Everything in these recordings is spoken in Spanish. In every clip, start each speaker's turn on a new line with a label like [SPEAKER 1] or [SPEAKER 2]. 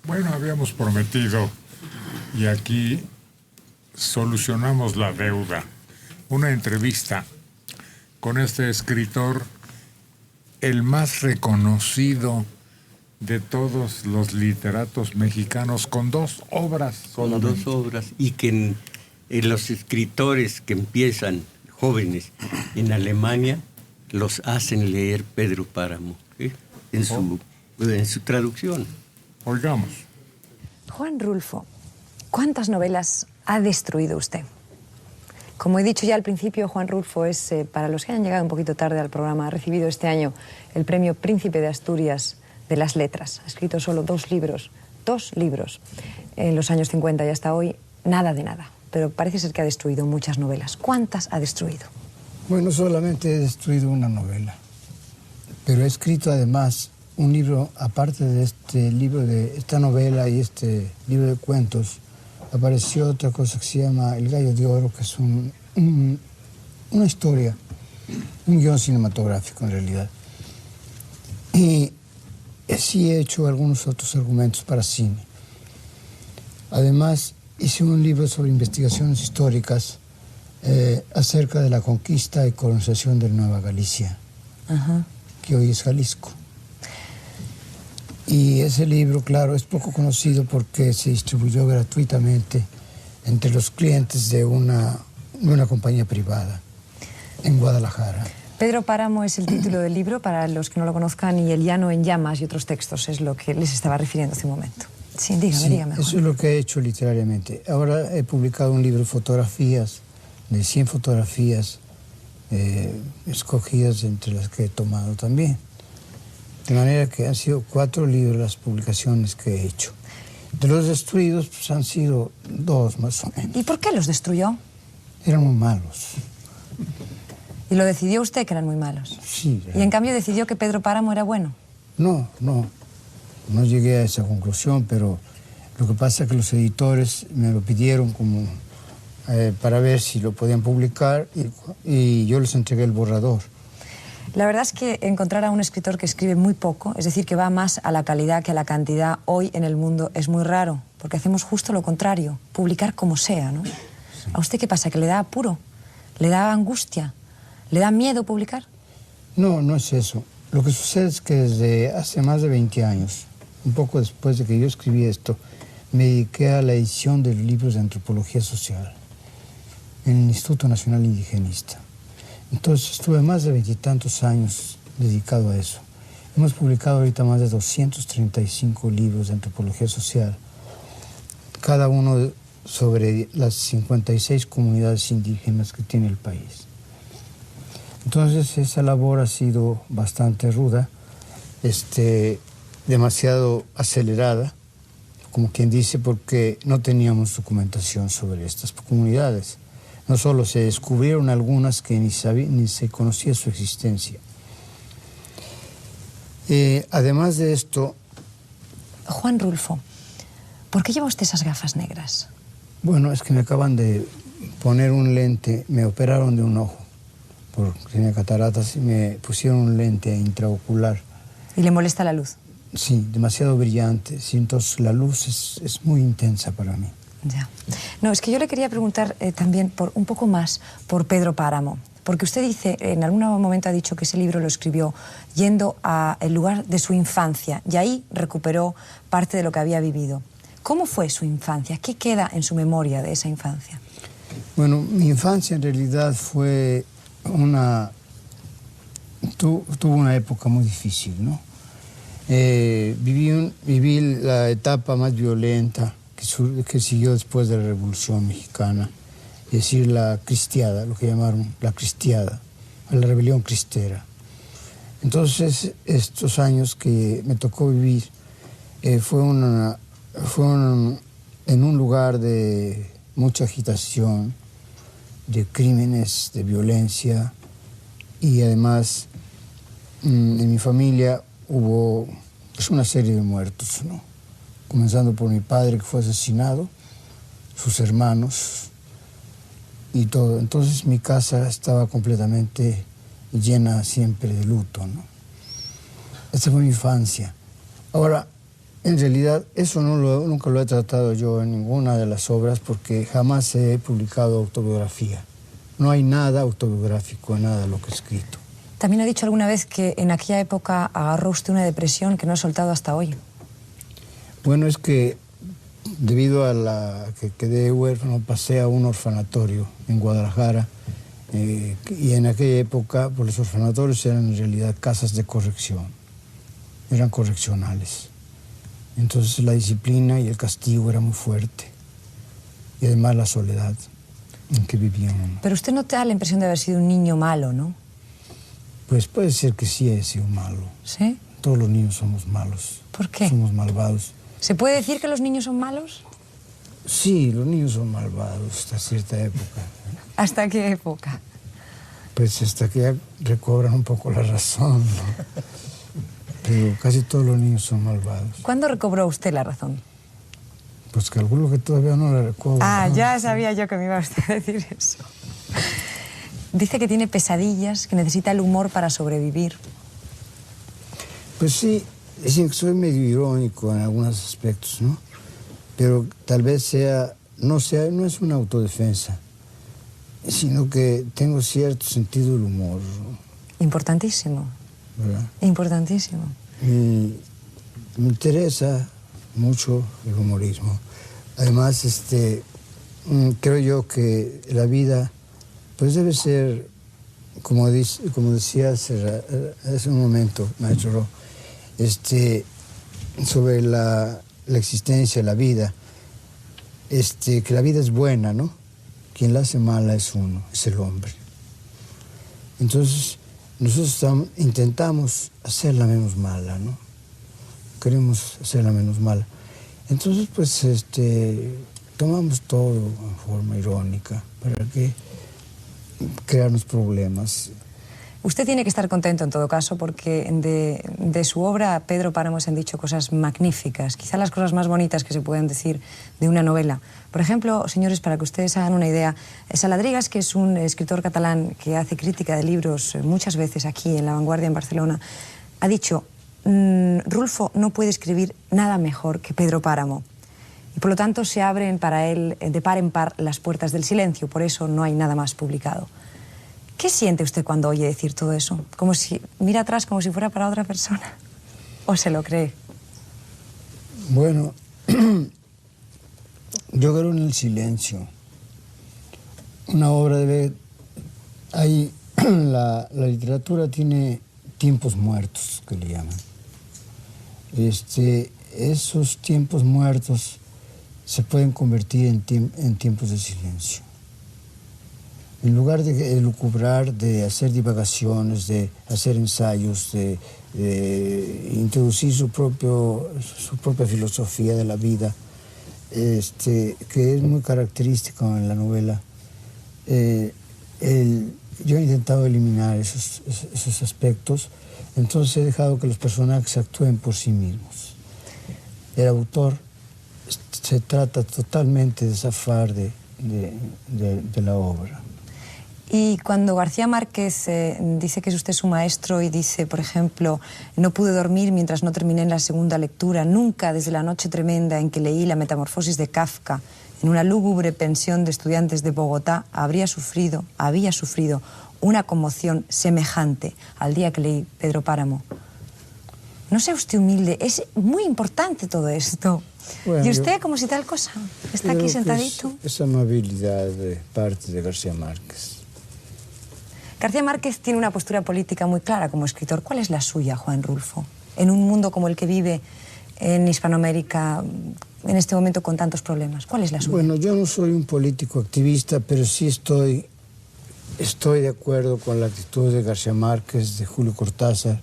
[SPEAKER 1] Bueno, habíamos prometido y aquí solucionamos la deuda. Una entrevista con este escritor, el más reconocido de todos los literatos mexicanos, con 2 obras solamente.
[SPEAKER 2] Con 2 obras, y que en los escritores que empiezan jóvenes en Alemania los hacen leer Pedro Páramo, ¿sí? en su traducción.
[SPEAKER 1] Oigamos.
[SPEAKER 3] Juan Rulfo, ¿cuántas novelas ha destruido usted? Como he dicho ya al principio, Juan Rulfo es, para los que hayan llegado un poquito tarde al programa, ha recibido este año el premio Príncipe de Asturias de las Letras. Ha escrito solo 2 libros, en los años 50 y hasta hoy, nada de nada. Pero parece ser que ha destruido muchas novelas. ¿Cuántas ha destruido?
[SPEAKER 4] Bueno, solamente he destruido una novela, pero he escrito además un libro, aparte de este libro, de esta novela y este libro de cuentos, apareció otra cosa que se llama El Gallo de Oro, que es una historia, un guión cinematográfico en realidad. Y sí he hecho algunos otros argumentos para cine. Además, hice un libro sobre investigaciones históricas acerca de la conquista y colonización de Nueva Galicia, que hoy es Jalisco. Y ese libro, claro, es poco conocido porque se distribuyó gratuitamente entre los clientes de una compañía privada en Guadalajara.
[SPEAKER 3] Pedro Páramo es el título del libro, para los que no lo conozcan, y El llano en llamas y otros textos es lo que les estaba refiriendo hace un momento. Sí, dígame.
[SPEAKER 4] Eso es lo que he hecho literariamente. Ahora he publicado un libro de fotografías, de 100 fotografías escogidas entre las que he tomado también. De manera que han sido 4 libros las publicaciones que he hecho. De los destruidos, pues han sido 2 más o menos.
[SPEAKER 3] ¿Y por qué los destruyó?
[SPEAKER 4] Eran muy malos.
[SPEAKER 3] ¿Y lo decidió usted que eran muy malos?
[SPEAKER 4] Sí.
[SPEAKER 3] ¿Y en cambio decidió que Pedro Páramo era bueno?
[SPEAKER 4] No llegué a esa conclusión, pero lo que pasa es que los editores me lo pidieron como para ver si lo podían publicar y yo les entregué el borrador.
[SPEAKER 3] La verdad es que encontrar a un escritor que escribe muy poco, es decir, que va más a la calidad que a la cantidad, hoy en el mundo es muy raro, porque hacemos justo lo contrario, publicar como sea, ¿no? Sí. ¿A usted qué pasa? ¿Que le da apuro? ¿Le da angustia? ¿Le da miedo publicar?
[SPEAKER 4] No es eso. Lo que sucede es que desde hace más de 20 años, un poco después de que yo escribí esto, me dediqué a la edición de libros de antropología social en el Instituto Nacional Indigenista. Entonces estuve más de 20 y tantos años dedicado a eso. Hemos publicado ahorita más de 235 libros de antropología social, cada uno sobre las 56 comunidades indígenas que tiene el país. Entonces esa labor ha sido bastante ruda, demasiado acelerada, como quien dice, porque no teníamos documentación sobre estas comunidades. No solo se descubrieron algunas que ni se conocía su existencia. Además de esto...
[SPEAKER 3] Juan Rulfo, ¿por qué lleva usted esas gafas negras?
[SPEAKER 4] Bueno, es que me acaban de poner un lente, me operaron de un ojo, porque tenía cataratas, y me pusieron un lente intraocular.
[SPEAKER 3] ¿Y le molesta la luz?
[SPEAKER 4] Sí, demasiado brillante. Sí, entonces la luz es muy intensa para mí.
[SPEAKER 3] Ya. No, es que yo le quería preguntar también un poco más por Pedro Páramo, porque usted dice, en algún momento ha dicho que ese libro lo escribió yendo al lugar de su infancia y ahí recuperó parte de lo que había vivido. ¿Cómo fue su infancia? ¿Qué queda en su memoria de esa infancia?
[SPEAKER 4] Bueno, mi infancia en realidad fue tuvo una época muy difícil, ¿no? Viví la etapa más violenta que siguió después de la Revolución Mexicana, es decir, la cristiada, lo que llamaron la cristiada, la rebelión cristera. Entonces, estos años que me tocó vivir fueron en un lugar de mucha agitación, de crímenes, de violencia, y además en mi familia hubo una serie de muertos, ¿no? Comenzando por mi padre, que fue asesinado, sus hermanos y todo. Entonces mi casa estaba completamente llena siempre de luto, ¿no? Esa fue mi infancia. Ahora, En realidad, eso nunca lo he tratado yo en ninguna de las obras porque jamás he publicado autobiografía. No hay nada autobiográfico en nada de lo que he escrito.
[SPEAKER 3] También ha dicho alguna vez que en aquella época agarró usted una depresión que no ha soltado hasta hoy.
[SPEAKER 4] Bueno, es que debido a la que quedé huérfano, pasé a un orfanatorio en Guadalajara y en aquella época pues, los orfanatorios eran en realidad casas de corrección, eran correccionales. Entonces la disciplina y el castigo era muy fuerte y además la soledad en que vivíamos.
[SPEAKER 3] Pero usted no te da la impresión de haber sido un niño malo, ¿no?
[SPEAKER 4] Pues puede ser que sí he sido malo.
[SPEAKER 3] ¿Sí?
[SPEAKER 4] Todos los niños somos malos.
[SPEAKER 3] ¿Por qué?
[SPEAKER 4] Somos malvados.
[SPEAKER 3] ¿Se puede decir que los niños son malos?
[SPEAKER 4] Sí, los niños son malvados hasta cierta época.
[SPEAKER 3] ¿Hasta qué época?
[SPEAKER 4] Pues hasta que ya recobran un poco la razón, ¿no? Pero casi todos los niños son malvados.
[SPEAKER 3] ¿Cuándo recobró usted la razón?
[SPEAKER 4] Pues calculo que todavía no la recobro.
[SPEAKER 3] Ah,
[SPEAKER 4] ¿no?
[SPEAKER 3] ya sabía yo que me iba usted a decir eso. Dice que tiene pesadillas, que necesita el humor para sobrevivir.
[SPEAKER 4] Pues sí, es que soy medio irónico en algunos aspectos, ¿no? Pero tal vez no es una autodefensa, sino que tengo cierto sentido del humor,
[SPEAKER 3] Importantísimo,
[SPEAKER 4] ¿verdad?
[SPEAKER 3] importantísimo.
[SPEAKER 4] Y me interesa mucho el humorismo. Además, creo yo que la vida pues debe ser, como decía hace un momento, maestro Ro, sobre la existencia, la vida, que la vida es buena, ¿no? Quien la hace mala es uno, es el hombre. Entonces, nosotros intentamos hacerla menos mala, ¿no? Queremos hacerla menos mala. Entonces, pues, tomamos todo en forma irónica, ¿para qué crearnos problemas?
[SPEAKER 3] Usted tiene que estar contento en todo caso porque de su obra Pedro Páramo se han dicho cosas magníficas, quizá las cosas más bonitas que se pueden decir de una novela. Por ejemplo, señores, para que ustedes hagan una idea, Saladrigas, que es un escritor catalán que hace crítica de libros muchas veces aquí en La Vanguardia en Barcelona, ha dicho, Rulfo no puede escribir nada mejor que Pedro Páramo. Y por lo tanto se abren para él de par en par las puertas del silencio, por eso no hay nada más publicado. ¿Qué siente usted cuando oye decir todo eso? Como si mira atrás como si fuera para otra persona. ¿O se lo cree?
[SPEAKER 4] Bueno, yo creo en el silencio. Una obra la literatura tiene tiempos muertos, que le llaman. Esos tiempos muertos se pueden convertir en tiempos de silencio. En lugar de lucubrar, de hacer divagaciones, de hacer ensayos, de introducir su propia filosofía de la vida, que es muy característica en la novela, yo he intentado eliminar esos aspectos, entonces he dejado que los personajes actúen por sí mismos. El autor se trata totalmente de zafar de la obra.
[SPEAKER 3] Y cuando García Márquez dice que es usted su maestro y dice, por ejemplo, no pude dormir mientras no terminé en la segunda lectura, nunca desde la noche tremenda en que leí La Metamorfosis de Kafka, en una lúgubre pensión de estudiantes de Bogotá, había sufrido una conmoción semejante al día que leí Pedro Páramo. No sea usted humilde, es muy importante todo esto. Bueno, y usted como si tal cosa, está aquí sentadito.
[SPEAKER 4] Es amabilidad de parte de García Márquez.
[SPEAKER 3] García Márquez tiene una postura política muy clara como escritor. ¿Cuál es la suya, Juan Rulfo? En un mundo como el que vive en Hispanoamérica, en este momento con tantos problemas. ¿Cuál es la suya?
[SPEAKER 4] Bueno, yo no soy un político activista, pero sí estoy de acuerdo con la actitud de García Márquez, de Julio Cortázar,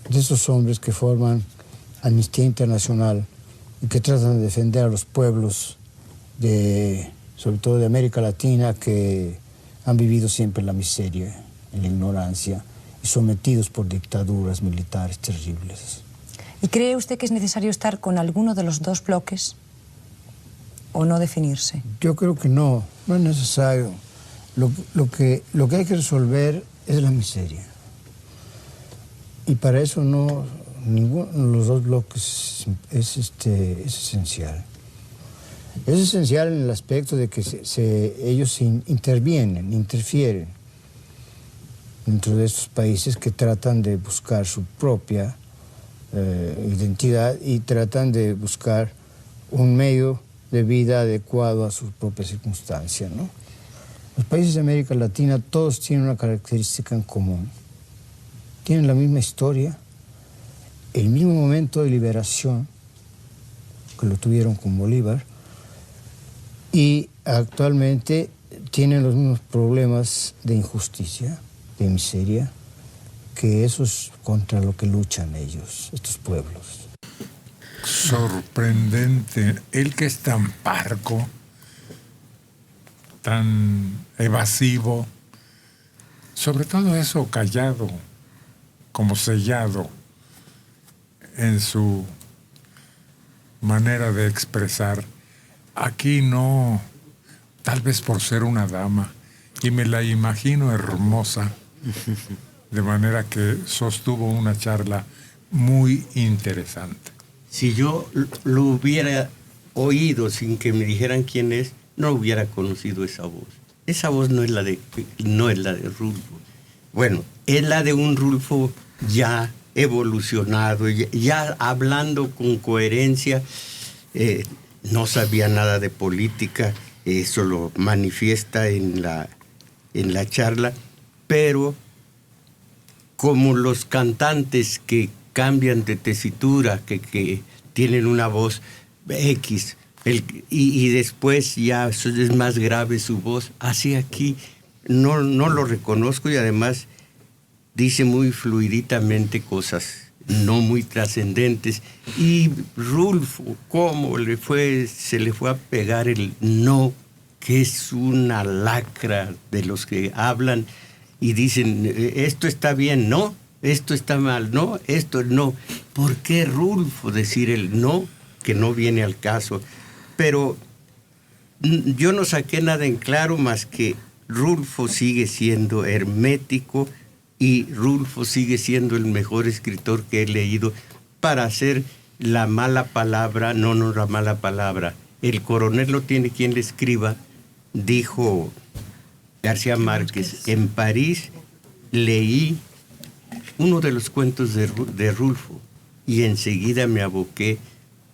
[SPEAKER 4] de esos hombres que forman Amnistía Internacional y que tratan de defender a los pueblos, sobre todo de América Latina, que han vivido siempre en la miseria, en la ignorancia y sometidos por dictaduras militares terribles.
[SPEAKER 3] ¿Y cree usted que es necesario estar con alguno de los dos bloques o no definirse?
[SPEAKER 4] Yo creo que no es necesario. Lo que hay que resolver es la miseria. Y para eso no ninguno de los dos bloques es esencial. Es esencial en el aspecto de que ellos interfieren dentro de estos países que tratan de buscar su propia identidad y tratan de buscar un medio de vida adecuado a sus propias circunstancias, ¿no? Los países de América Latina todos tienen una característica en común. Tienen la misma historia, el mismo momento de liberación que lo tuvieron con Bolívar, y actualmente tienen los mismos problemas de injusticia, de miseria, que eso es contra lo que luchan ellos, estos pueblos.
[SPEAKER 1] Sorprendente, él que es tan parco, tan evasivo, sobre todo eso callado, como sellado en su manera de expresar. Aquí no, tal vez por ser una dama, y me la imagino hermosa, de manera que sostuvo una charla muy interesante.
[SPEAKER 2] Si yo lo hubiera oído sin que me dijeran quién es, no hubiera conocido esa voz. Esa voz no es la de Rulfo. Bueno, es la de un Rulfo ya evolucionado, ya hablando con coherencia. No sabía nada de política, eso lo manifiesta en la charla, pero como los cantantes que cambian de tesitura, que tienen una voz X, y después ya es más grave su voz, así aquí no lo reconozco, y además dice muy fluidamente cosas no muy trascendentes. Y Rulfo, cómo se le fue a pegar el no, que es una lacra de los que hablan y dicen, esto está bien, no, esto está mal, no, esto no. ¿Por qué Rulfo decir el no, que no viene al caso? Pero yo no saqué nada en claro más que Rulfo sigue siendo hermético y Rulfo sigue siendo el mejor escritor que he leído para hacer la mala palabra, no la mala palabra. El coronel no tiene quien le escriba, dijo García Márquez. En París leí uno de los cuentos de Rulfo y enseguida me aboqué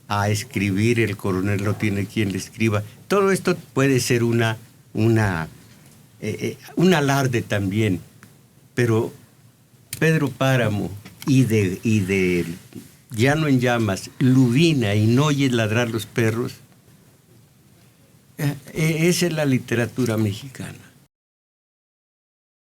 [SPEAKER 2] a escribir El coronel no tiene quien le escriba. Todo esto puede ser un alarde también, pero Pedro Páramo y de Llano en Llamas, Lubina y No oyes ladrar los perros, esa es la literatura mexicana.